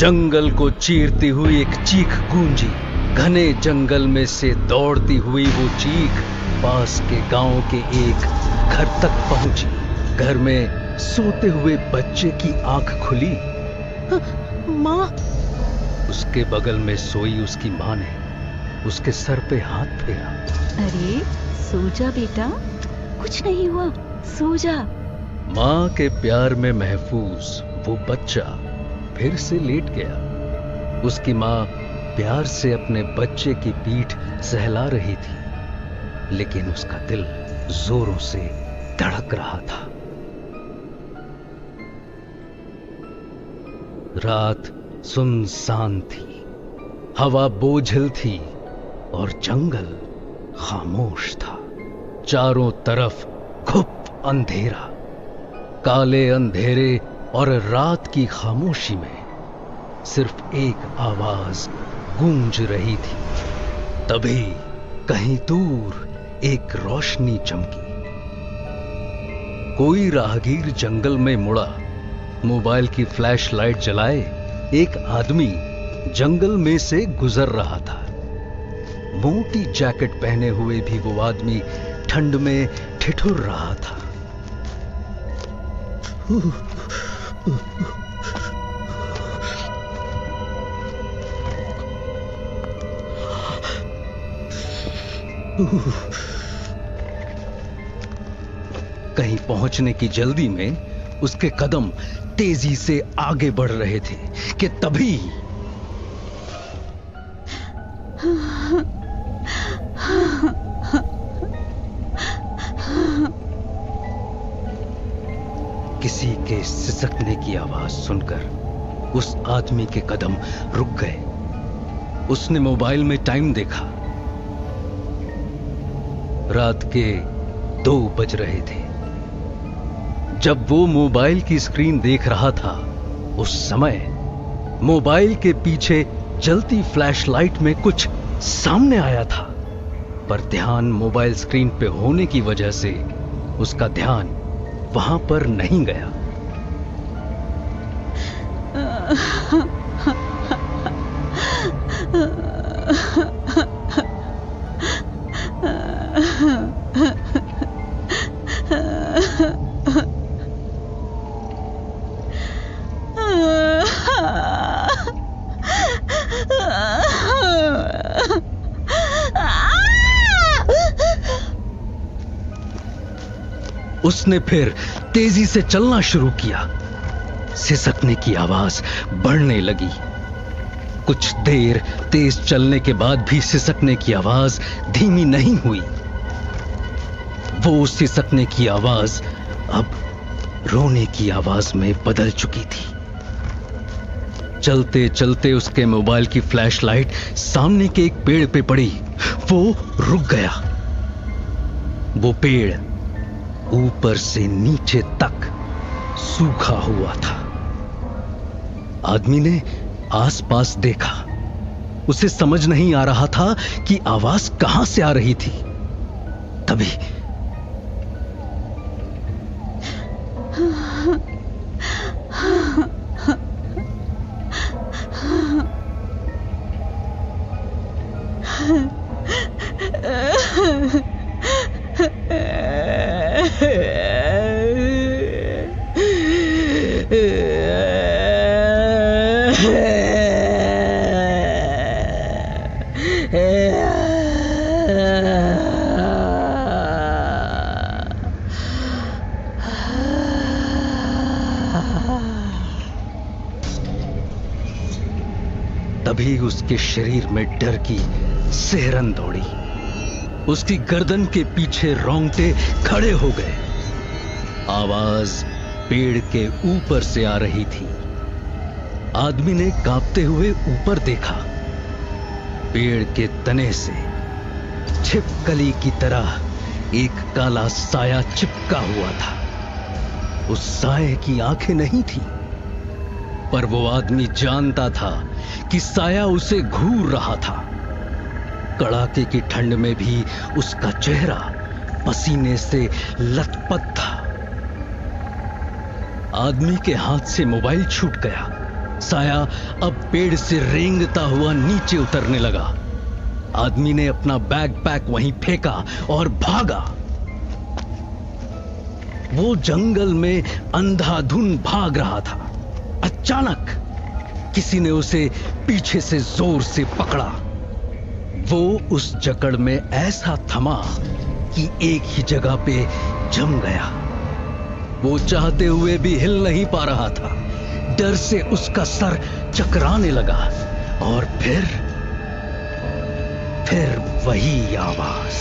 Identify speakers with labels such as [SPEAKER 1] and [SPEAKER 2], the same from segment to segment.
[SPEAKER 1] जंगल को चीरती हुई एक चीख गूंजी। घने जंगल में से दौड़ती हुई वो चीख पास के गांव के एक घर तक पहुंची। घर में सोते हुए बच्चे की आंख खुली।
[SPEAKER 2] माँ।
[SPEAKER 1] उसके बगल में सोई उसकी माँ ने उसके सर पे हाथ फेरा।
[SPEAKER 2] अरे सो जा बेटा, कुछ नहीं हुआ, सो जा।
[SPEAKER 1] माँ के प्यार में महफूज वो बच्चा फिर से लेट गया। उसकी माँ प्यार से अपने बच्चे की पीठ सहला रही थी, लेकिन उसका दिल जोरों से धड़क रहा था। रात सुनसान थी, हवा बोझिल थी और जंगल खामोश था। चारों तरफ घुप अंधेरा। काले अंधेरे और रात की खामोशी में सिर्फ एक आवाज गूंज रही थी। तभी कहीं दूर एक रोशनी चमकी। कोई राहगीर जंगल में मुड़ा। मोबाइल की फ्लैश लाइट जलाए एक आदमी जंगल में से गुजर रहा था। मोटी जैकेट पहने हुए भी वो आदमी ठंड में ठिठुर रहा था। कहीं पहुंचने की जल्दी में उसके कदम तेजी से आगे बढ़ रहे थे कि तभी किसी के सिसकने की आवाज सुनकर उस आदमी के कदम रुक गए। उसने मोबाइल में टाइम देखा। रात के 2 बज रहे थे। जब वो मोबाइल की स्क्रीन देख रहा था, उस समय मोबाइल के पीछे जलती फ्लैशलाइट में कुछ सामने आया था, पर ध्यान मोबाइल स्क्रीन पे होने की वजह से उसका ध्यान वहां पर नहीं गया। उसने फिर तेजी से चलना शुरू किया। सिसकने की आवाज बढ़ने लगी। कुछ देर तेज चलने के बाद भी सिसकने की आवाज धीमी नहीं हुई। वो सिसकने की आवाज अब रोने की आवाज में बदल चुकी थी। चलते चलते उसके मोबाइल की फ्लैशलाइट सामने के एक पेड़ पे पड़ी। वो रुक गया। वो पेड़ ऊपर से नीचे तक सूखा हुआ था। आदमी ने आसपास देखा। उसे समझ नहीं आ रहा था कि आवाज कहां से आ रही थी। तभी तभी उसके शरीर में डर की सिहरन दौड़ी। उसकी गर्दन के पीछे रोंगटे खड़े हो गए। आवाज पेड़ के ऊपर से आ रही थी। आदमी ने कांपते हुए ऊपर देखा। पेड़ के तने से छिपकली की तरह एक काला साया चिपका हुआ था। उस साये की आंखें नहीं थी, पर वो आदमी जानता था कि साया उसे घूर रहा था। कड़ाके की ठंड में भी उसका चेहरा पसीने से लथपथ था। आदमी के हाथ से मोबाइल छूट गया। साया अब पेड़ से रेंगता हुआ नीचे उतरने लगा। आदमी ने अपना बैकपैक वहीं फेंका और भागा। वो जंगल में अंधाधुन भाग रहा था। अचानक किसी ने उसे पीछे से जोर से पकड़ा। वो उस जकड़ में ऐसा थमा कि एक ही जगह पे जम गया। वो चाहते हुए भी हिल नहीं पा रहा था। डर से उसका सर चकराने लगा और फिर वही आवाज।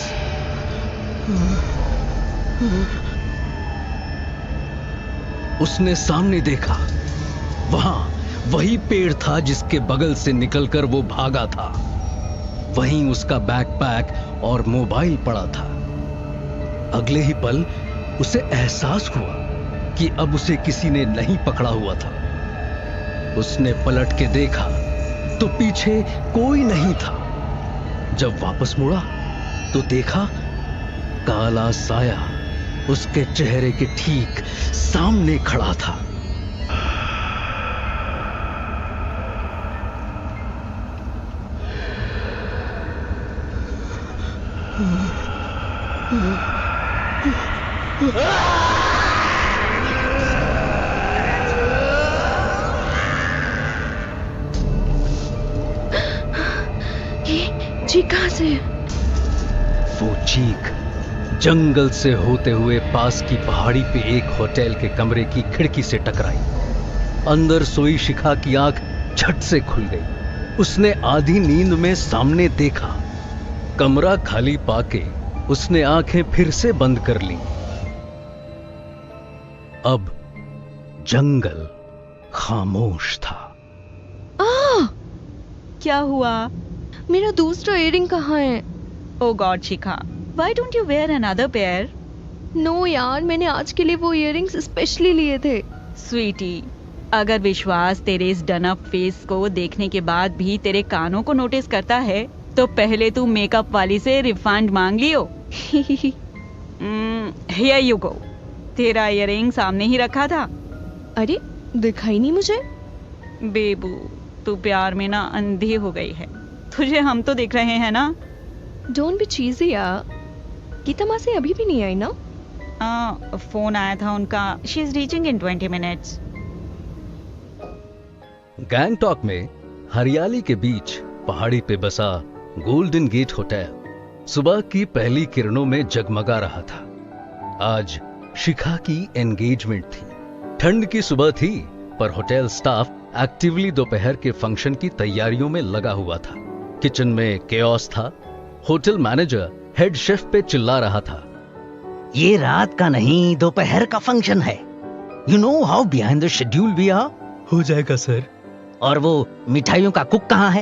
[SPEAKER 1] उसने सामने देखा। वहां वही पेड़ था जिसके बगल से निकलकर वो भागा था। वहीं उसका बैकपैक और मोबाइल पड़ा था। अगले ही पल उसे एहसास हुआ कि अब उसे किसी ने नहीं पकड़ा हुआ था। उसने पलट के देखा तो पीछे कोई नहीं था। जब वापस मुड़ा तो देखा काला साया उसके चेहरे के ठीक सामने खड़ा था।
[SPEAKER 2] चीख कहां से?
[SPEAKER 1] वो चीख जंगल से होते हुए पास की पहाड़ी पे एक होटल के कमरे की खिड़की से टकराई। अंदर सोई शिखा की आंख झट से खुल गई। उसने आधी नींद में सामने देखा। कमरा खाली पाके उसने आंखें फिर से बंद कर ली। अब जंगल खामोश था।
[SPEAKER 2] क्या हुआ?
[SPEAKER 3] मेरा दूसरा इयररिंग कहाँ है?
[SPEAKER 2] Oh god Shikha, why don't you wear another pair?
[SPEAKER 3] No यार, मैंने आज के लिए वो इयररिंग्स स्पेशली लिए थे।
[SPEAKER 2] स्वीटी, अगर विश्वास तेरे इस डन अप फेस को देखने के बाद भी तेरे कानों को नोटिस करता है तो पहले तू मेकअप वाली से रिफंड मांग लियो। Here you go. तेरा इयररिंग सामने ही रखा था।
[SPEAKER 3] अरे दिखाई नहीं मुझे।
[SPEAKER 2] बेबू, तू प्यार में ना अंधी हो गई है। तुझे हम तो देख रहे हैं ना।
[SPEAKER 3] डोंट बी चीजी यार। गीता मासी अभी भी नहीं आई ना?
[SPEAKER 2] फोन आया था उनका। She is reaching in 20 minutes.
[SPEAKER 1] Gangtok में हरियाली के बीच पहाड़ी पे बसा गोल्डन गेट होटल सुबह की पहली किरणों में जगमगा रहा था। आज शिखा की एंगेजमेंट थी। ठंड की सुबह थी पर होटल स्टाफ एक्टिवली दोपहर के फंक्शन की तैयारियों में लगा हुआ था। किचन में केओस था। होटल मैनेजर हेड शेफ पे चिल्ला रहा था,
[SPEAKER 4] ये रात का नहीं दोपहर का फंक्शन है। You know how behind the schedule we are.
[SPEAKER 1] हो जाएगा सर।
[SPEAKER 4] और वो मिठाइयों का कुक कहाँ है?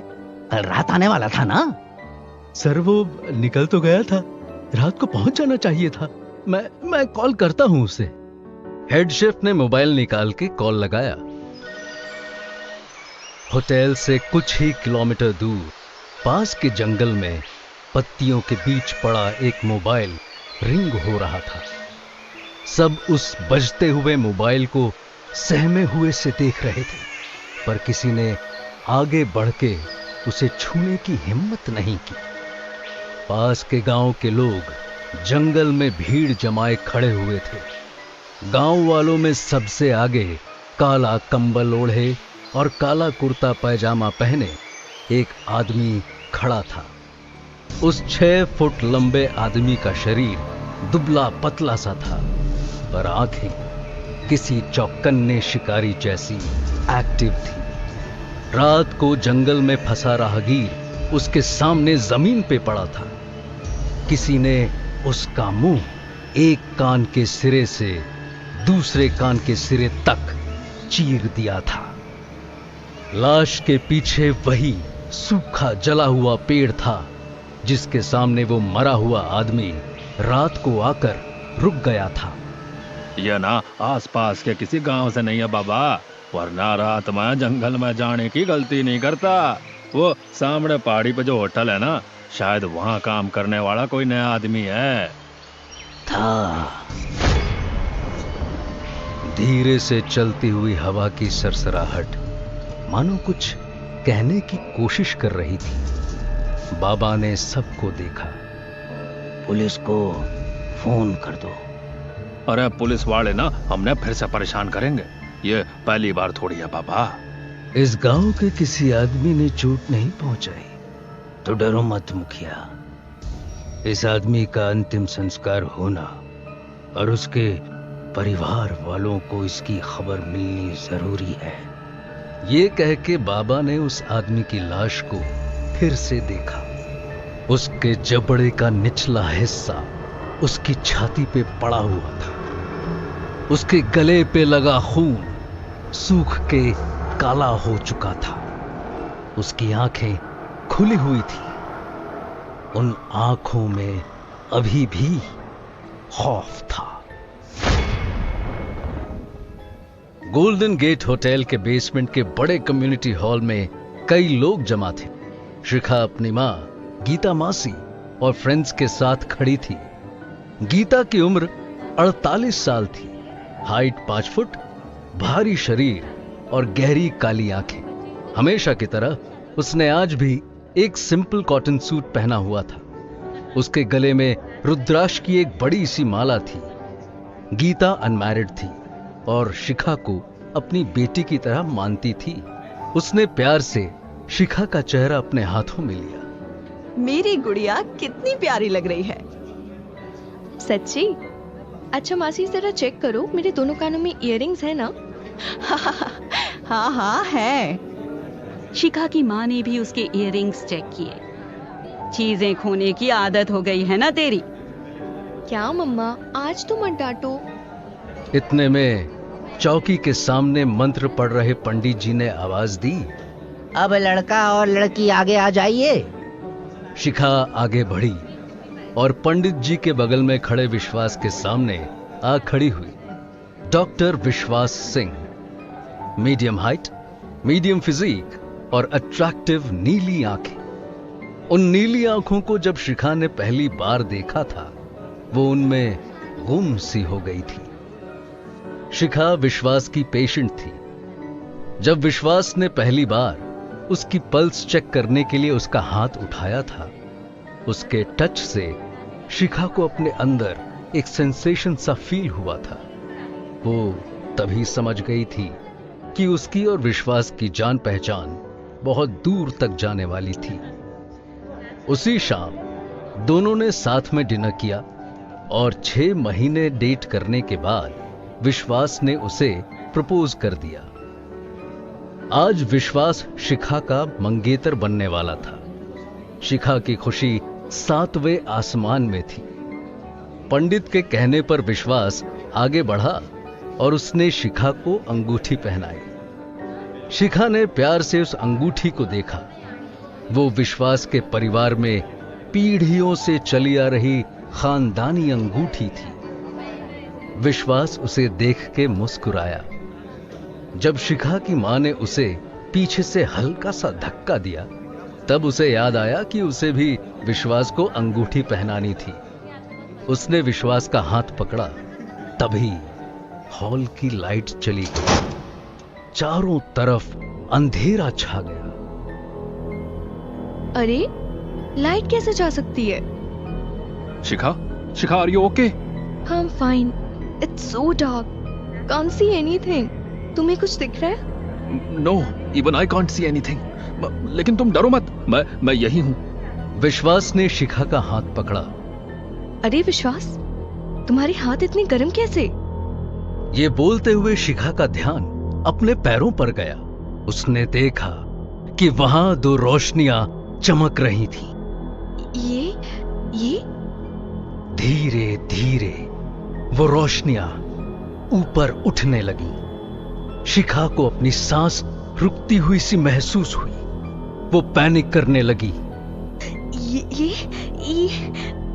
[SPEAKER 4] कल रात आने वाला था ना?
[SPEAKER 1] सर वो निकल तो गया था। रात को पहुंच जाना चाहिए था। मैं कॉल करता हूं उसे। हेड शेफ ने मोबाइल निकाल के कॉल लगाया। होटल से कुछ ही किलोमीटर दूर पास के जंगल में पत्तियों के बीच पड़ा एक मोबाइल रिंग हो रहा था। सब उस बजते हुए मोबाइल को सहमे हुए से देख रहे थे पर किसी ने आगे बढ़ के उसे छूने की हिम्मत नहीं की। पास के गांव के लोग जंगल में भीड़ जमाए खड़े हुए थे। गांव वालों में सबसे आगे काला कंबल ओढ़े और काला कुर्ता पैजामा पहने एक आदमी खड़ा था। उस 6 फुट लंबे आदमी का शरीर दुबला पतला सा था पर आंखें किसी चौकन्ने शिकारी जैसी एक्टिव थी। रात को जंगल में फंसा राहगीर उसके सामने जमीन पे पड़ा था। किसी ने उसका मुंह एक कान के सिरे से दूसरे कान के सिरे तक चीर दिया था। लाश के पीछे वही सूखा जला हुआ पेड़ था जिसके सामने वो मरा हुआ आदमी रात को आकर रुक गया था।
[SPEAKER 5] यह ना आसपास के किसी गांव से नहीं है बाबा, वरना रात में जंगल में जाने की गलती नहीं करता। वो सामने पहाड़ी पे जो होटल है ना, शायद वहां काम करने वाला कोई नया आदमी है।
[SPEAKER 4] था।
[SPEAKER 1] धीरे से चलती हुई हवा की सरसराहट मानो कुछ कहने की कोशिश कर रही थी। बाबा ने सबको देखा।
[SPEAKER 4] पुलिस को फोन कर दो।
[SPEAKER 5] अरे पुलिस वाले ना हमने फिर से परेशान करेंगे, ये पहली बार थोड़ी है बाबा।
[SPEAKER 1] इस गांव के किसी आदमी ने चोट नहीं पहुंचाई तो डरो मत मुखिया। इस आदमी का अंतिम संस्कार होना और उसके परिवार वालों को इसकी खबर मिलनी जरूरी है। ये कह के बाबा ने उस आदमी की लाश को फिर से देखा। उसके जबड़े का निचला हिस्सा उसकी छाती पे पड़ा हुआ था। उसके गले पे लगा खून सूख के काला हो चुका था। उसकी आंखें खुली हुई थी। उन आंखों में अभी भी खौफ था। गोल्डन गेट होटल के बेसमेंट के बड़े कम्युनिटी हॉल में कई लोग जमा थे। शिखा अपनी मां गीता मासी और फ्रेंड्स के साथ खड़ी थी। गीता की उम्र 48 साल थी। हाइट 5 फुट, भारी शरीर और गहरी काली आंखें। हमेशा की तरह उसने आज भी एक सिंपल कॉटन सूट पहना हुआ था। उसके गले में रुद्राक्ष की एक बड़ी सी माला थी। गीता अनमैरिड थी और शिखा को अपनी बेटी की तरह मानती थी। उसने प्यार से शिखा का चेहरा अपने हाथों में लिया।
[SPEAKER 6] मेरी गुड़िया कितनी प्यारी लग रही है।
[SPEAKER 3] सच्ची? अच्छा मासी जरा चेक करो, मेरे दोनों कानों में इयररिंग्स है ना?
[SPEAKER 6] हाँ हाँ है।
[SPEAKER 2] शिखा की माँ ने भी उसके इयररिंग्स चेक किए। चीजें खोने की आदत हो गई है ना तेरी।
[SPEAKER 3] क्या मम्मा, आज तो मत डांटो।
[SPEAKER 1] इतने में चौकी के सामने मंत्र पढ़ रहे पंडित जी ने आवाज दी,
[SPEAKER 4] अब लड़का और लड़की आगे आ जाइए।
[SPEAKER 1] शिखा आगे बढ़ी और पंडित जी के बगल में खड़े विश्वास के सामने आ खड़ी हुई। Doctor Vishwas Singh, medium height, medium physique और अट्रैक्टिव नीली आंखें। उन नीली आंखों को जब शिखा ने पहली बार देखा था वो उनमें गुम सी हो गई थी। शिखा विश्वास की पेशेंट थी। जब विश्वास ने पहली बार उसकी पल्स चेक करने के लिए उसका हाथ उठाया था, उसके टच से शिखा को अपने अंदर एक सेंसेशन सा फील हुआ था। वो तभी समझ गई थी कि उसकी और विश्वास की जान पहचान बहुत दूर तक जाने वाली थी। उसी शाम दोनों ने साथ में डिनर किया और 6 महीने डेट करने के बाद विश्वास ने उसे प्रपोज कर दिया। आज विश्वास शिखा का मंगेतर बनने वाला था। शिखा की खुशी 7वें आसमान में थी। पंडित के कहने पर विश्वास आगे बढ़ा और उसने शिखा को अंगूठी पहनाई। शिखा ने प्यार से उस अंगूठी को देखा। वो विश्वास के परिवार में पीढ़ियों से चली आ रही खानदानी अंगूठी थी। विश्वास उसे देख के मुस्कुराया। जब शिखा की मां ने उसे पीछे से हल्का सा धक्का दिया तब उसे याद आया कि उसे भी विश्वास को अंगूठी पहनानी थी। उसने विश्वास का हाथ पकड़ा। तभी हॉल की लाइट चली गई। चारों तरफ अंधेरा छा गया।
[SPEAKER 3] अरे लाइट कैसे जा सकती है?
[SPEAKER 5] Shikha, Shikha are you okay?
[SPEAKER 3] I am fine. It's so dark, can't see anything. तुम्हें कुछ दिख रहा है?
[SPEAKER 5] No, even I can't see anything. लेकिन तुम डरो मत, मैं यही हूं।
[SPEAKER 1] विश्वास ने शिखा का हाथ पकड़ा।
[SPEAKER 3] अरे विश्वास, तुम्हारे हाथ इतने गर्म कैसे?
[SPEAKER 1] ये बोलते हुए शिखा का ध्यान अपने पैरों पर गया। उसने देखा कि वहां 2 रोशनियां चमक रही थी।
[SPEAKER 3] ये
[SPEAKER 1] धीरे धीरे वो रोशनियां ऊपर उठने लगी। शिखा को अपनी सांस रुकती हुई सी महसूस हुई। वो पैनिक करने लगी।
[SPEAKER 3] ये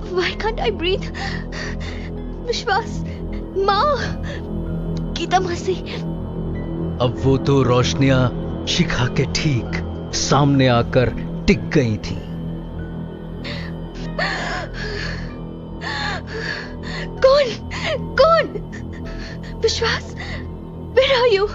[SPEAKER 3] व्हाई कांट आई ब्रीथ? विश्वास, माँ, गीता मासी।
[SPEAKER 1] अब वो 2 रोशनियां शिखा के ठीक सामने आकर टिक गई थी।
[SPEAKER 3] कौन? विश्वास, where are you?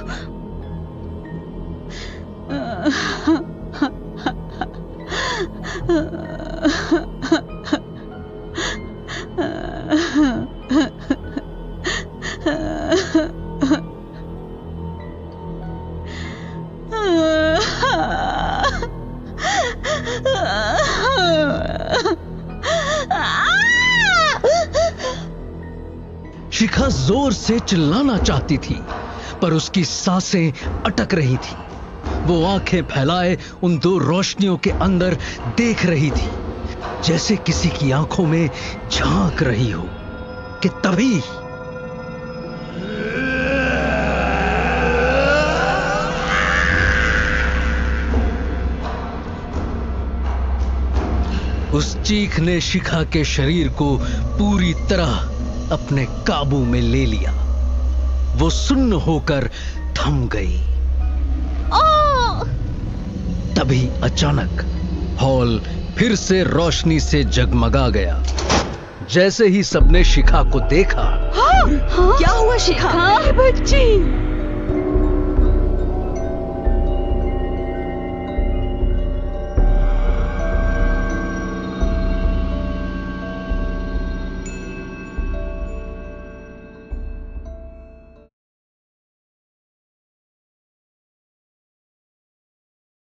[SPEAKER 1] शिखा जोर से चिल्लाना चाहती थी, पर उसकी सांसें अटक रही थी। वो आंखें फैलाए उन दो रोशनियों के अंदर देख रही थी, जैसे किसी की आंखों में झांक रही हो। कि तभी उस चीख ने शिखा के शरीर को पूरी तरह अपने काबू में ले लिया। वो सुन्न होकर थम गई। तभी अचानक हॉल फिर से रोशनी से जगमगा गया। जैसे ही सबने शिखा को देखा,
[SPEAKER 6] क्या हुआ शिखा?
[SPEAKER 2] बच्ची